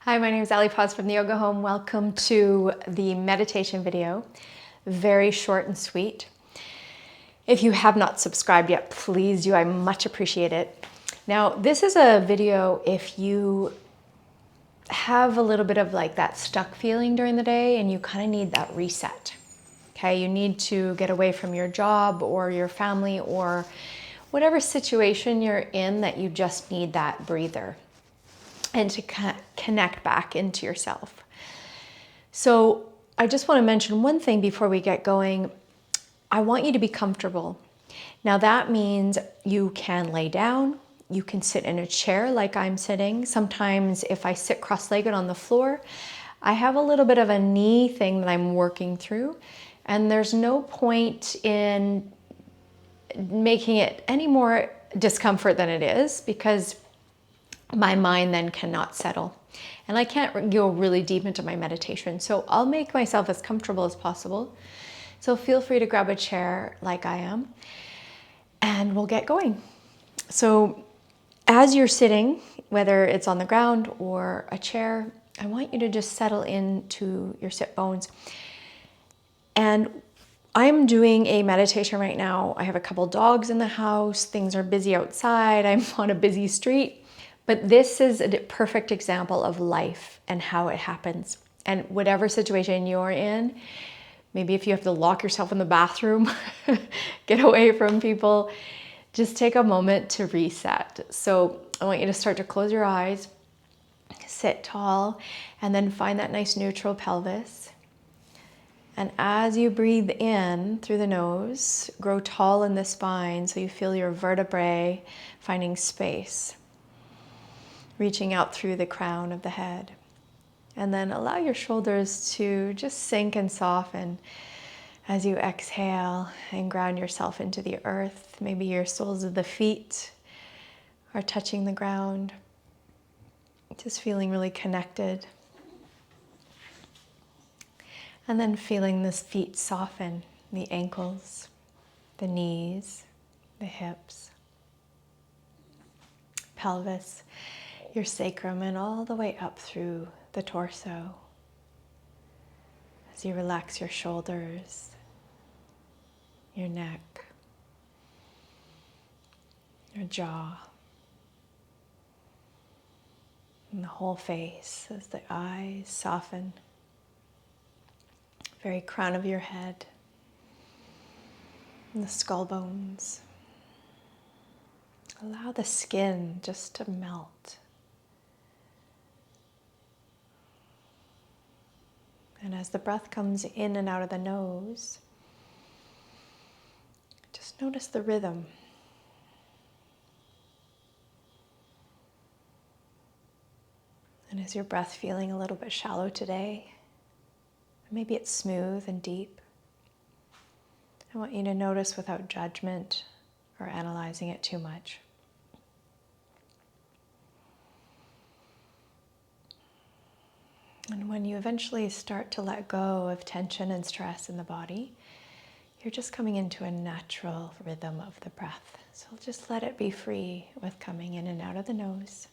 Hi, my name is Ali Paz from the Yoga Home. Welcome to the meditation video. Very short and sweet. If you have not subscribed yet, please do. I much appreciate it. Now, this is a video if you have a little bit of like that stuck feeling during the day and you kind of need that reset. Okay, you need to get away from your job or your family or whatever situation you're in that you just need that breather and to connect back into yourself. So I just want to mention one thing before we get going. I want you to be comfortable. Now that means you can lay down, you can sit in a chair like I'm sitting. Sometimes if I sit cross-legged on the floor, I have a little bit of a knee thing that I'm working through, and there's no point in making it any more discomfort than it is because my mind then cannot settle. And I can't go really deep into my meditation. So I'll make myself as comfortable as possible. So feel free to grab a chair like I am and we'll get going. So as you're sitting, whether it's on the ground or a chair, I want you to just settle into your sit bones. And I'm doing a meditation right now. I have a couple dogs in the house. Things are busy outside. I'm on a busy street. But this is a perfect example of life and how it happens. And whatever situation you're in, maybe if you have to lock yourself in the bathroom, get away from people, just take a moment to reset. So I want you to start to close your eyes, sit tall, and then find that nice neutral pelvis. And as you breathe in through the nose, grow tall in the spine so you feel your vertebrae finding space, reaching out through the crown of the head. And then allow your shoulders to just sink and soften as you exhale and ground yourself into the earth. Maybe your soles of the feet are touching the ground, just feeling really connected. And then feeling the feet soften, the ankles, the knees, the hips, pelvis, your sacrum, and all the way up through the torso. As you relax your shoulders, your neck, your jaw, and the whole face as the eyes soften. Very crown of your head, and the skull bones. Allow the skin just to melt. And as the breath comes in and out of the nose, just notice the rhythm. And is your breath feeling a little bit shallow today? Maybe it's smooth and deep. I want you to notice without judgment or analyzing it too much. And when you eventually start to let go of tension and stress in the body, you're just coming into a natural rhythm of the breath. So just let it be free with coming in and out of the nose.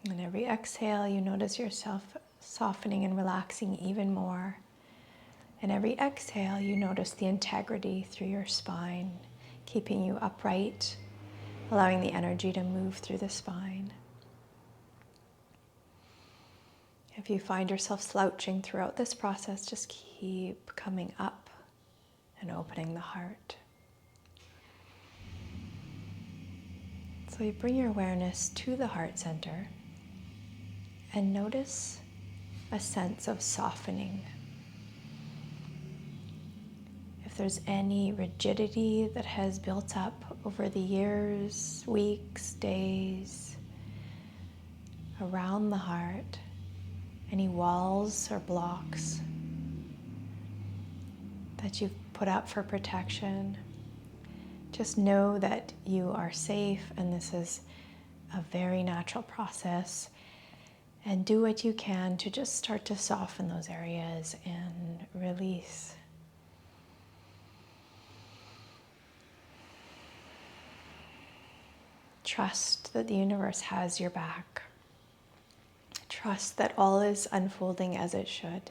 And every exhale, you notice yourself softening and relaxing even more. And every exhale, you notice the integrity through your spine, keeping you upright, allowing the energy to move through the spine. If you find yourself slouching throughout this process, just keep coming up and opening the heart. So you bring your awareness to the heart center and notice a sense of softening. If there's any rigidity that has built up over the years, weeks, days, around the heart, any walls or blocks that you've put up for protection, just know that you are safe and this is a very natural process. And do what you can to just start to soften those areas and release. Trust that the universe has your back. Trust that all is unfolding as it should.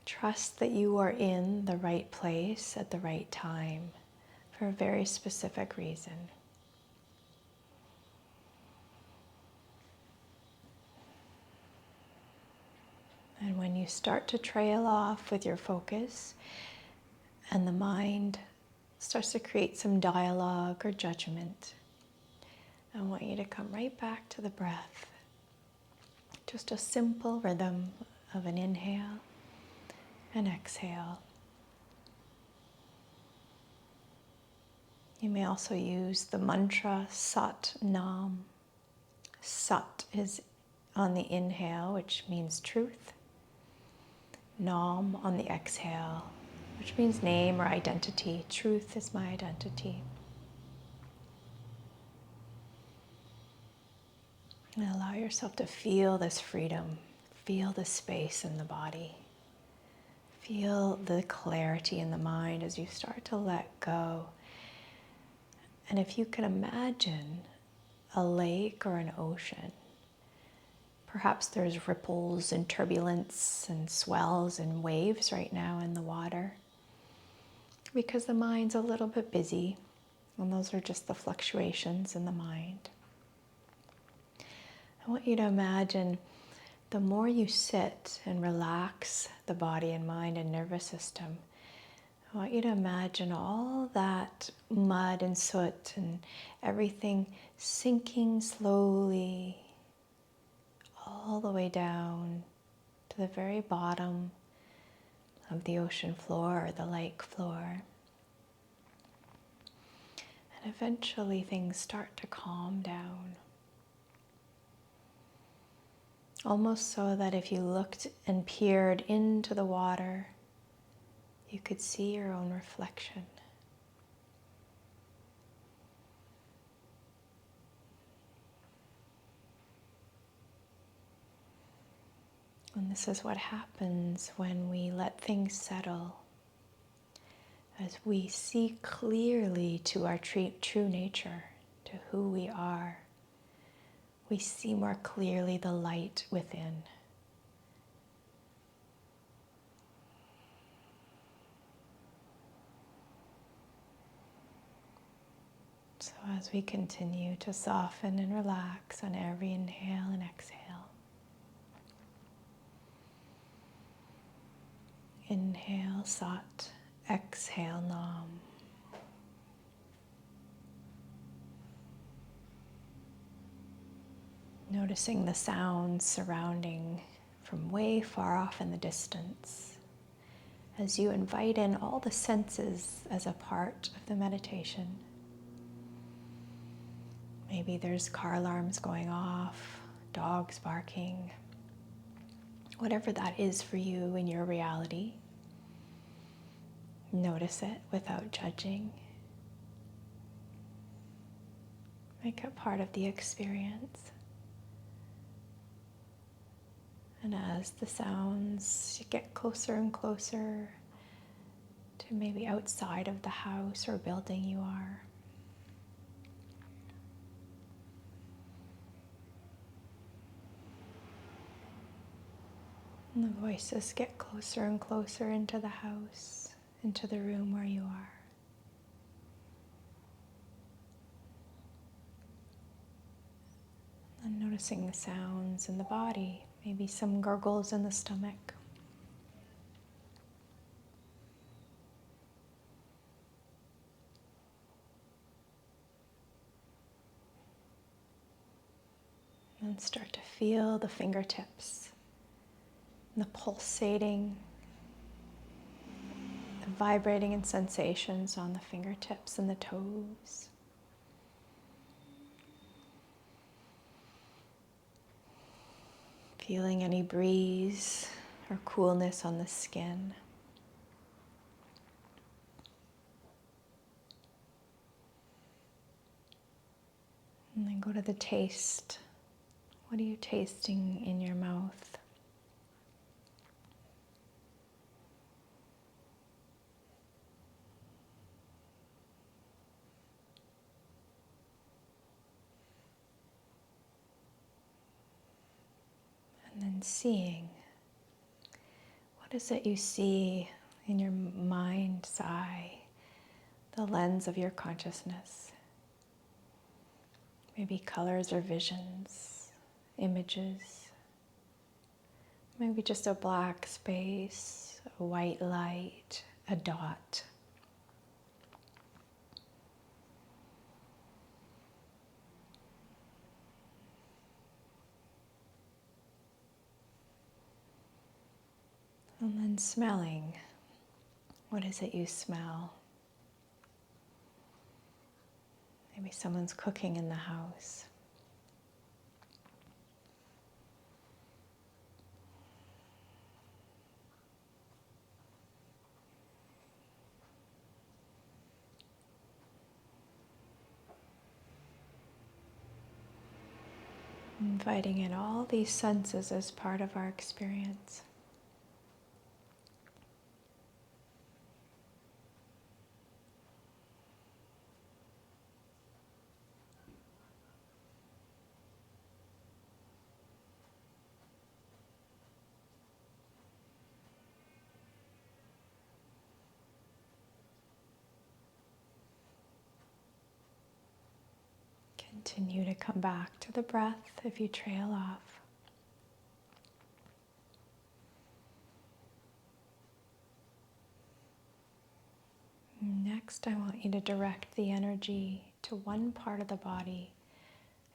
Trust that you are in the right place at the right time for a very specific reason. And when you start to trail off with your focus and the mind starts to create some dialogue or judgment, I want you to come right back to the breath. Just a simple rhythm of an inhale and exhale. You may also use the mantra Sat Nam. Sat is on the inhale, which means truth. Nam on the exhale, which means name or identity. Truth is my identity. And allow yourself to feel this freedom. Feel the space in the body. Feel the clarity in the mind as you start to let go. And if you can imagine a lake or an ocean, perhaps there's ripples and turbulence and swells and waves right now in the water because the mind's a little bit busy, and those are just the fluctuations in the mind. I want you to imagine the more you sit and relax the body and mind and nervous system, I want you to imagine all that mud and soot and everything sinking slowly all the way down to the very bottom of the ocean floor or the lake floor. And eventually things start to calm down. Almost so that if you looked and peered into the water, you could see your own reflection. And this is what happens when we let things settle. As we see clearly to our true nature, to who we are, we see more clearly the light within. So as we continue to soften and relax on every inhale and exhale, inhale Sat, exhale Nam. Noticing the sounds surrounding from way far off in the distance as you invite in all the senses as a part of the meditation. Maybe there's car alarms going off, dogs barking, whatever that is for you in your reality. Notice it without judging. Make it part of the experience. And as the sounds get closer and closer to maybe outside of the house or building you are, and the voices get closer and closer into the house, into the room where you are. And noticing the sounds in the body, maybe some gurgles in the stomach. And start to feel the fingertips, the pulsating, the vibrating and sensations on the fingertips and the toes. Feeling any breeze or coolness on the skin. And then go to the taste. What are you tasting in your mouth? seeing. What is it you see in your mind's eye, the lens of your consciousness? Maybe colors or visions, images. Maybe just a black space, a white light, a dot. And then smelling. What is it you smell? Maybe someone's cooking in the house. Inviting in all these senses as part of our experience. Continue to come back to the breath if you trail off. Next, I want you to direct the energy to one part of the body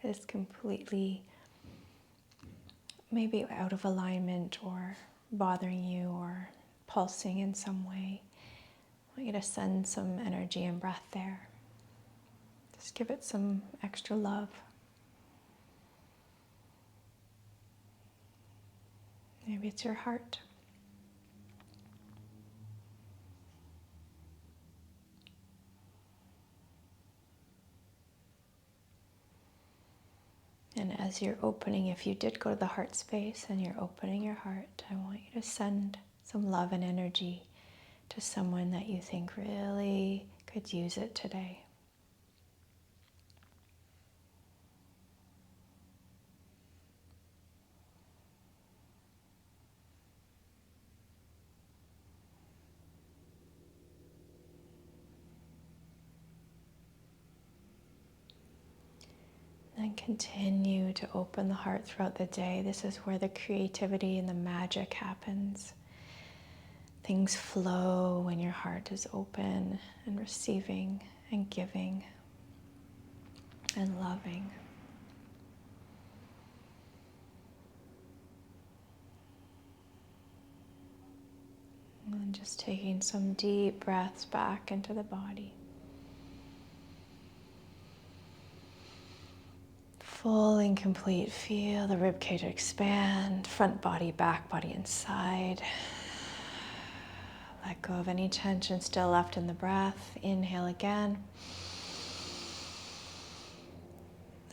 that is completely maybe out of alignment or bothering you or pulsing in some way. I want you to send some energy and breath there. Just give it some extra love. Maybe it's your heart. And as you're opening, if you did go to the heart space and you're opening your heart, I want you to send some love and energy to someone that you think really could use it today. And continue to open the heart throughout the day. This is where the creativity and the magic happens. Things flow when your heart is open and receiving and giving and loving. And just taking some deep breaths back into the body. Full and complete. Feel the ribcage expand, front body, back body, inside. Let go of any tension still left in the breath. Inhale again.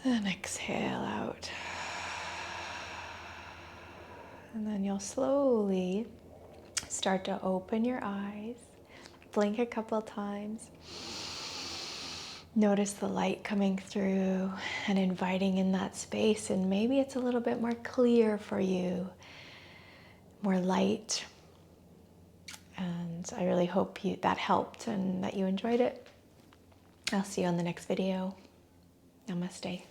And exhale out. And then you'll slowly start to open your eyes. Blink a couple times. Notice the light coming through and inviting in that space, and maybe it's a little bit more clear for you, more light. And I really hope that helped and that you enjoyed it. I'll see you on the next video. Namaste.